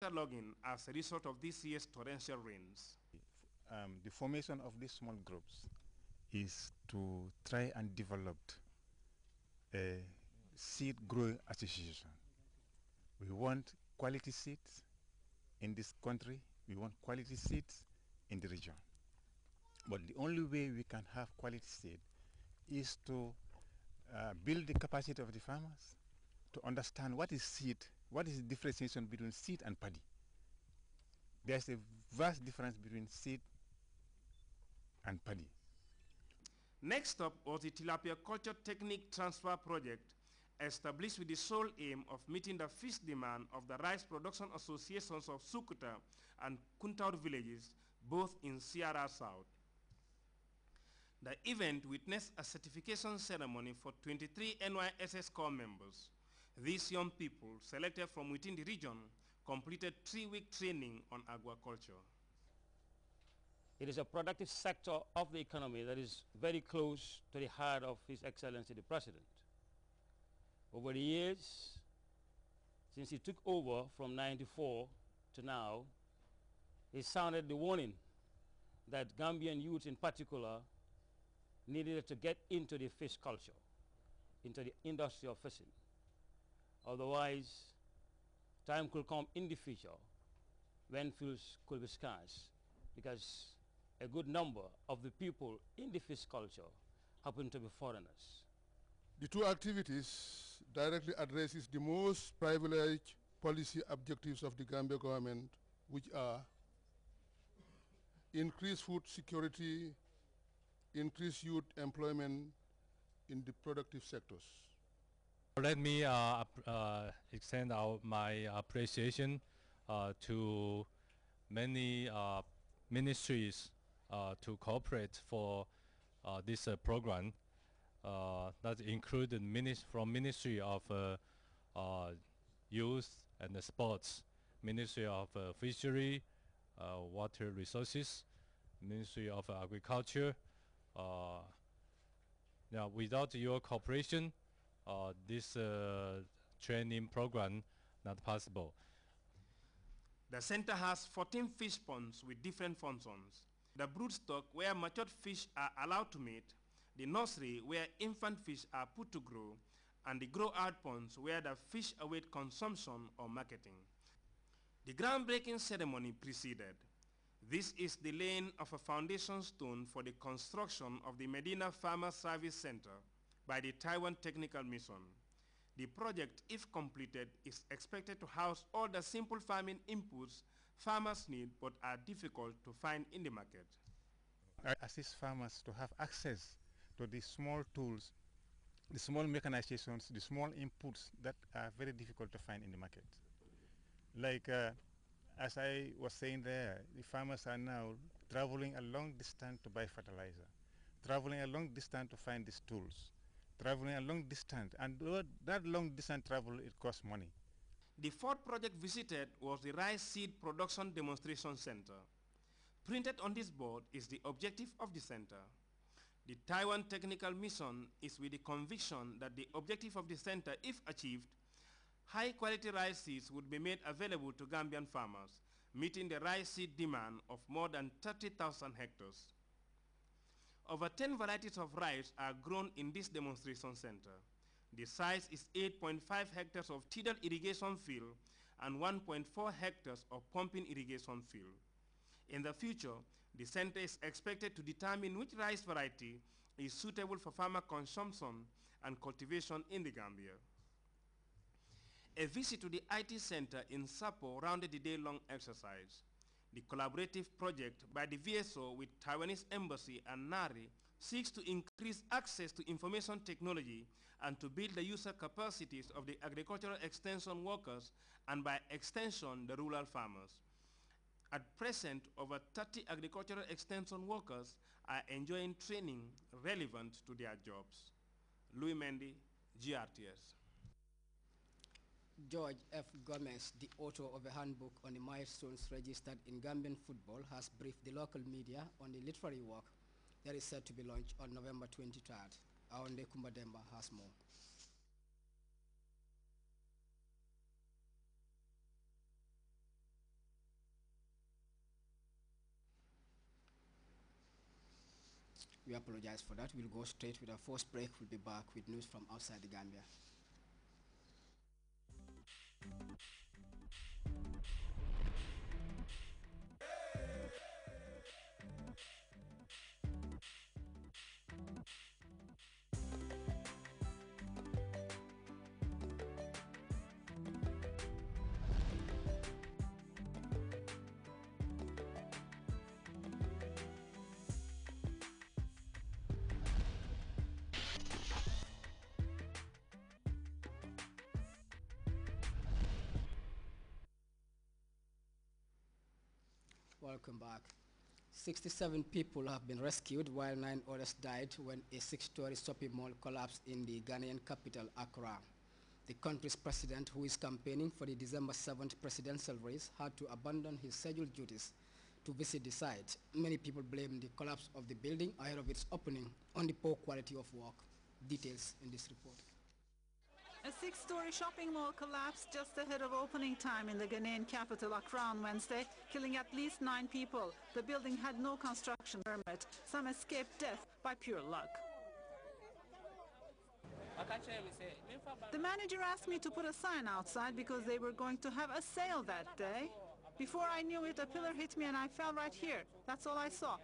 Logging as a result of this year's torrential rains. The formation of these small groups is to try and develop a seed growing association. We want quality seeds in this country. We want quality seeds in the region. But the only way we can have quality seed is to build the capacity of the farmers to understand what is seed, what is the differentiation between seed and paddy. There's a vast difference between seed and paddy. Next up was the tilapia culture technique transfer project, established with the sole aim of meeting the fish demand of the rice production associations of Sukuta and Kuntaur villages, both in Sierra South. The event witnessed a certification ceremony for 23 NYSS corps members. These young people, selected from within the region, completed 3-week training on agriculture. It is a productive sector of the economy that is very close to the heart of His Excellency the President. Over the years, since he took over from '94 to now, he sounded the warning that Gambian youths in particular needed to get into the fish culture, into the industry of fishing. Otherwise, time could come in the future when fish could be scarce, because a good number of the people in the fish culture happen to be foreigners. The two activities directly addresses the most privileged policy objectives of the Gambia government, which are increase food security, increase youth employment in the productive sectors. Let me extend my appreciation to many ministries to cooperate for this program. That included from Ministry of Youth and Sports, Ministry of Fishery, Water Resources, Ministry of Agriculture. Now, without your cooperation, this training program not possible. The center has 14 fish ponds with different functions. The broodstock, where matured fish are allowed to mate, the nursery, where infant fish are put to grow, and the grow-out ponds, where the fish await consumption or marketing. The groundbreaking ceremony preceded. This is the laying of a foundation stone for the construction of the Medina Farmer Service Center by the Taiwan Technical Mission. The project, if completed, is expected to house all the simple farming inputs farmers need but are difficult to find in the market. I assist farmers to have access to the small tools, the small mechanizations, the small inputs that are very difficult to find in the market. Like as I was saying there, the farmers are now traveling a long distance to buy fertilizer, traveling a long distance to find these tools, traveling a long distance, and that long distance travel, it costs money. The fourth project visited was the Rice Seed Production Demonstration Center. Printed on this board is the objective of the center. The Taiwan Technical Mission is with the conviction that the objective of the center, if achieved, high-quality rice seeds would be made available to Gambian farmers, meeting the rice seed demand of more than 30,000 hectares. Over 10 varieties of rice are grown in this demonstration center. The size is 8.5 hectares of tidal irrigation field and 1.4 hectares of pumping irrigation field. In the future, the center is expected to determine which rice variety is suitable for farmer consumption and cultivation in the Gambia. A visit to the IT center in Sapo rounded the day-long exercise. The collaborative project by the VSO with Taiwanese Embassy and NARI seeks to increase access to information technology and to build the user capacities of the agricultural extension workers and by extension the rural farmers. At present, over 30 agricultural extension workers are enjoying training relevant to their jobs. Louis Mendy, GRTS. George F. Gomez, the author of a handbook on the milestones registered in Gambian football, has briefed the local media on the literary work that is set to be launched on November 23rd. Aonde Kumbademba has more. We apologize for that. We'll go straight with our first break. We'll be back with news from outside the Gambia. Welcome back. 67 people have been rescued while 9 others died when a 6-story shopping mall collapsed in the Ghanaian capital, Accra. The country's president, who is campaigning for the December 7th presidential race, had to abandon his scheduled duties to visit the site. Many people blame the collapse of the building ahead of its opening on the poor quality of work. Details in this report. A 6-story shopping mall collapsed just ahead of opening time in the Ghanaian capital, Accra, on Wednesday, killing at least 9 people. The building had no construction permit. Some escaped death by pure luck. The manager asked me to put a sign outside because they were going to have a sale that day. Before I knew it, a pillar hit me and I fell right here. That's all I saw.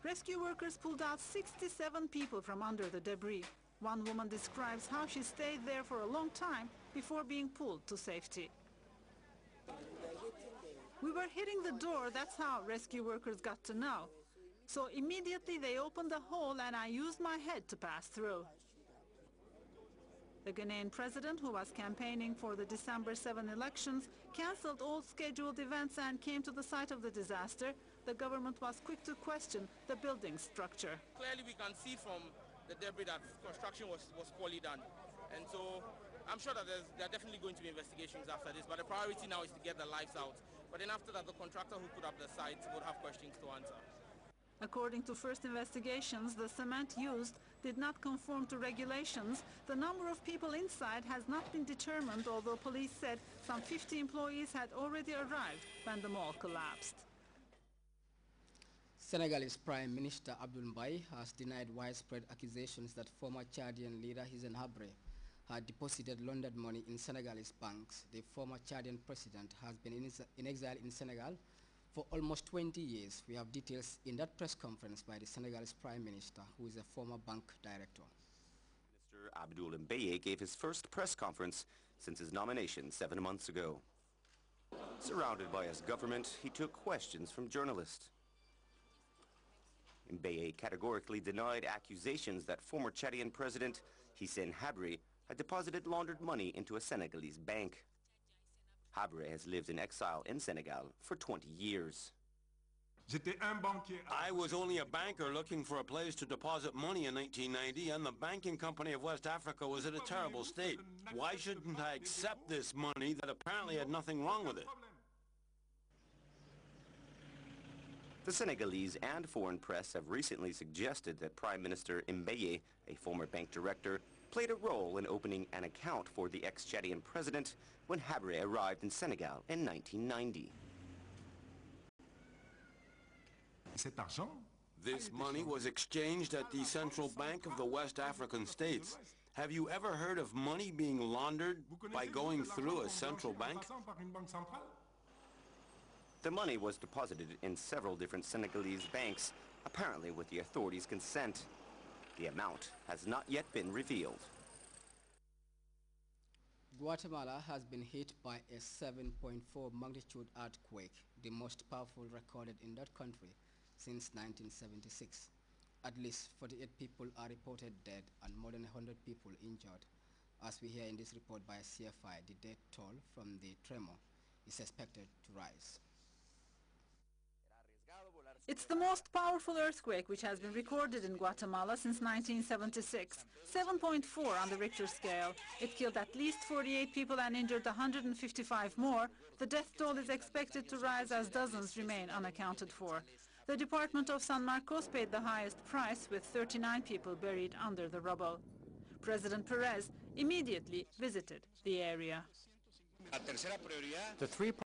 Rescue workers pulled out 67 people from under the debris. One woman describes how she stayed there for a long time before being pulled to safety. We were hitting the door, that's how rescue workers got to know. So immediately they opened the hole and I used my head to pass through. The Ghanaian president, who was campaigning for the December 7 elections, cancelled all scheduled events and came to the site of the disaster. The government was quick to question the building structure. Clearly we can see from the debris that construction was poorly done. And so I'm sure that there are definitely going to be investigations after this, but the priority now is to get the lights out. But then after that, the contractor who put up the site would have questions to answer. According to first investigations, the cement used did not conform to regulations. The number of people inside has not been determined, although police said some 50 employees had already arrived when the mall collapsed. Senegalese Prime Minister Abdoul Mbaye has denied widespread accusations that former Chadian leader Hissène Habré had deposited laundered money in Senegalese banks. The former Chadian president has been in exile in Senegal for almost 20 years. We have details in that press conference by the Senegalese Prime Minister, who is a former bank director. Minister Abdoul Mbaye gave his first press conference since his nomination 7 months ago. Surrounded by his government, he took questions from journalists. Mbaye categorically denied accusations that former Chadian President Hissène Habré had deposited laundered money into a Senegalese bank. Habré has lived in exile in Senegal for 20 years. I was only a banker looking for a place to deposit money in 1990, and the banking company of West Africa was in a terrible state. Why shouldn't I accept this money that apparently had nothing wrong with it? The Senegalese and foreign press have recently suggested that Prime Minister Mbaye, a former bank director, played a role in opening an account for the ex-Chadian president when Habré arrived in Senegal in 1990. This money was exchanged at the Central Bank of the West African states. Have you ever heard of money being laundered by going through a central bank? The money was deposited in several different Senegalese banks, apparently with the authorities' consent. The amount has not yet been revealed. Guatemala has been hit by a 7.4 magnitude earthquake, the most powerful recorded in that country since 1976. At least 48 people are reported dead and more than 100 people injured. As we hear in this report by CFI, the death toll from the tremor is expected to rise. It's the most powerful earthquake which has been recorded in Guatemala since 1976, 7.4 on the Richter scale. It killed at least 48 people and injured 155 more. The death toll is expected to rise as dozens remain unaccounted for. The Department of San Marcos paid the highest price, with 39 people buried under the rubble. President Perez immediately visited the area. The three